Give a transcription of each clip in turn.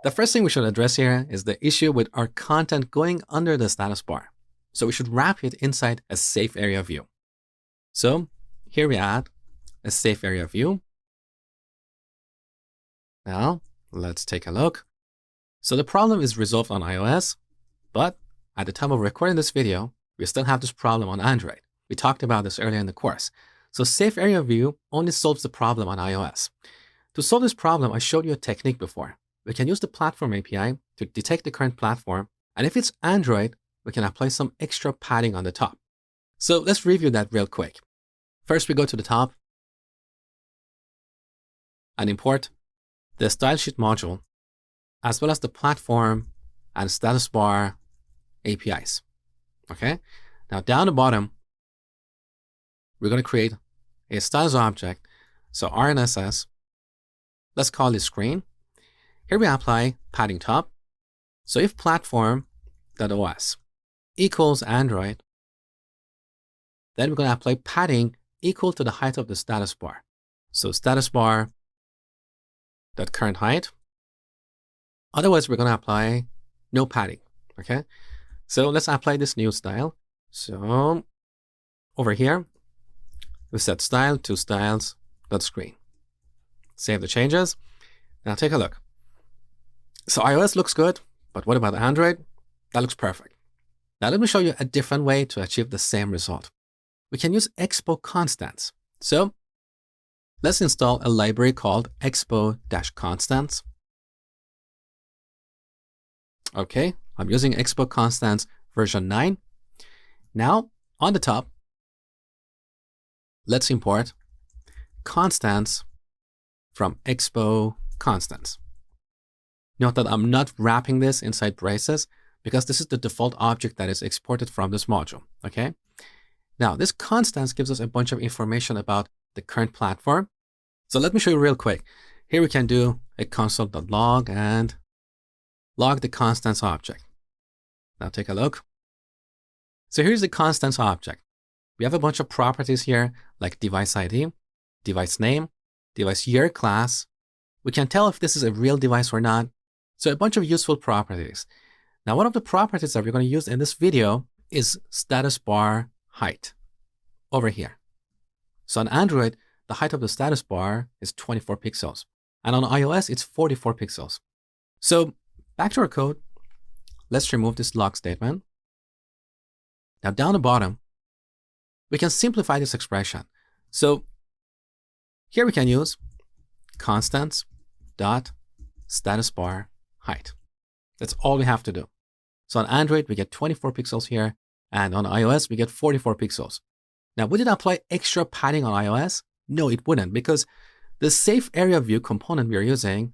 The first thing we should address here is the issue with our content going under the status bar. So we should wrap it inside a safe area view. So here we add a safe area view. Now let's take a look. So the problem is resolved on iOS, but at the time of recording this video, we still have this problem on Android. We talked about this earlier in the course. So safe area view only solves the problem on iOS. To solve this problem, I showed you a technique before. We can use the platform API to detect the current platform. And if it's Android, we can apply some extra padding on the top. So let's review that real quick. First, we go to the top and import the style sheet module, as well as the platform and status bar APIs. Okay. Now down the bottom, we're going to create a styles object. So RNSS, let's call it screen. Here we apply padding top. So if platform.os equals Android, then we're going to apply padding equal to the height of the status bar. So status bar dot current height. Otherwise, we're going to apply no padding. Okay. So let's apply this new style. So over here, we set style to styles.screen. Save the changes. Now take a look. So iOS looks good, but what about Android? That looks perfect. Now let me show you a different way to achieve the same result. We can use expo constants. So let's install a library called expo-constants. Okay, I'm using expo constants version 9. Now on the top, let's import constants from expo constants. Note that I'm not wrapping this inside braces because this is the default object that is exported from this module. Okay. Now this constants gives us a bunch of information about the current platform. So let me show you real quick. Here we can do a console.log and log the constants object. Now take a look. So here's the constants object. We have a bunch of properties here like device ID, device name, device year class. We can tell if this is a real device or not. So a bunch of useful properties. Now, one of the properties that we're going to use in this video is status bar height over here. So on Android, the height of the status bar is 24 pixels. And on iOS, it's 44 pixels. So back to our code. Let's remove this log statement. Now down the bottom, we can simplify this expression. So here we can use constants dot status bar height. That's all we have to do. So on Android, we get 24 pixels here, and on iOS, we get 44 pixels. Now, would it apply extra padding on iOS? No, it wouldn't, because the safe area view component we are using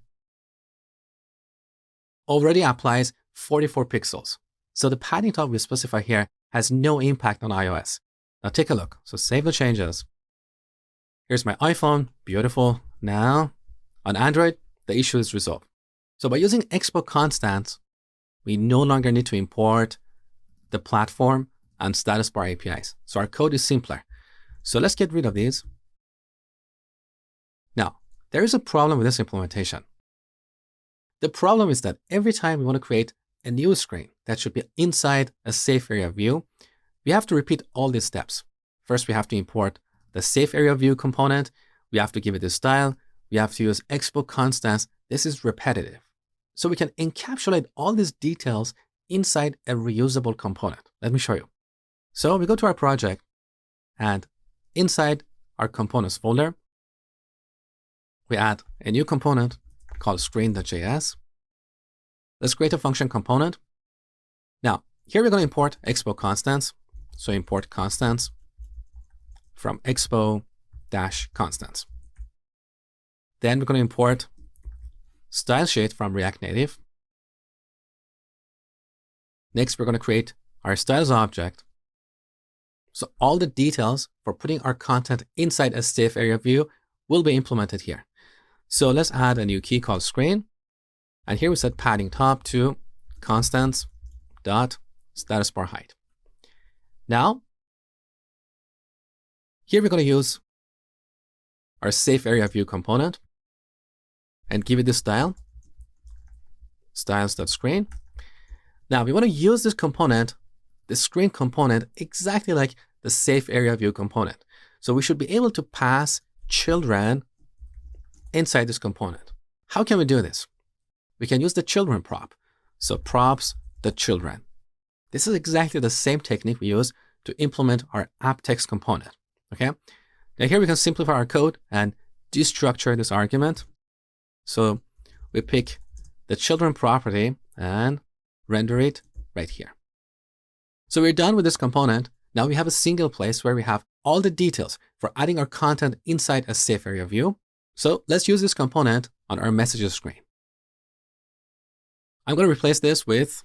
already applies 44 pixels. So the padding top we specify here has no impact on iOS. Now take a look. So save the changes. Here's my iPhone. Beautiful. Now on Android, the issue is resolved. So by using expo constants, we no longer need to import the platform and status bar APIs. So our code is simpler. So let's get rid of these. Now, there is a problem with this implementation. The problem is that every time we want to create a new screen that should be inside a safe area view, we have to repeat all these steps. First, we have to import the safe area view component. We have to give it a style. We have to use expo constants. This is repetitive. So we can encapsulate all these details inside a reusable component. Let me show you. So we go to our project, and inside our components folder, we add a new component called screen.js. Let's create a function component. Now, here we're going to import expo constants. So import constants from expo-constants. Then we're going to import style sheet from React Native. Next, we're going to create our styles object. So all the details for putting our content inside a safe area view will be implemented here. So let's add a new key called screen. And here we set padding top to constants dot status bar height. Now, here we're going to use our safe area view component and give it this style. styles.screen. Now we want to use this component, the screen component, exactly like the safe area view component. So we should be able to pass children inside this component. How can we do this? We can use the children prop. So props.children. This is exactly the same technique we use to implement our app text component. Okay. Now here we can simplify our code and destructure this argument. So we pick the children property and render it right here. So we're done with this component. Now we have a single place where we have all the details for adding our content inside a safe area view. So let's use this component on our messages screen. I'm going to replace this with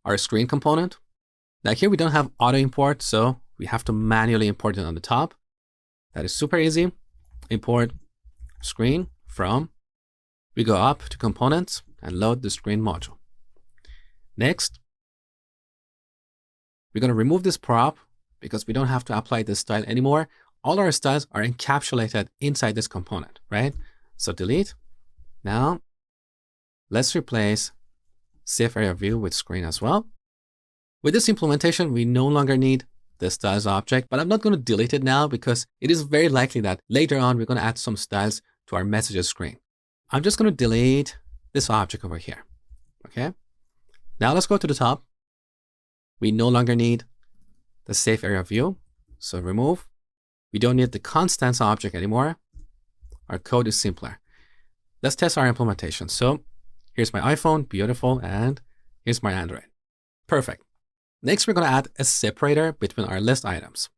our screen component. Now here we don't have auto import, so we have to manually import it on the top. That is super easy. Import screen from, we go up to components and load the screen module. Next, we're going to remove this prop because we don't have to apply this style anymore. All our styles are encapsulated inside this component, right? So delete. Now, let's replace safe area view with screen as well. With this implementation, we no longer need the styles object, but I'm not going to delete it now because it is very likely that later on we're going to add some styles to our messages screen. I'm just going to delete this object over here. Okay. Now let's go to the top. We no longer need the safe area view. So remove. We don't need the constants object anymore. Our code is simpler. Let's test our implementation. So here's my iPhone, beautiful, and here's my Android. Perfect. Next, we're going to add a separator between our list items.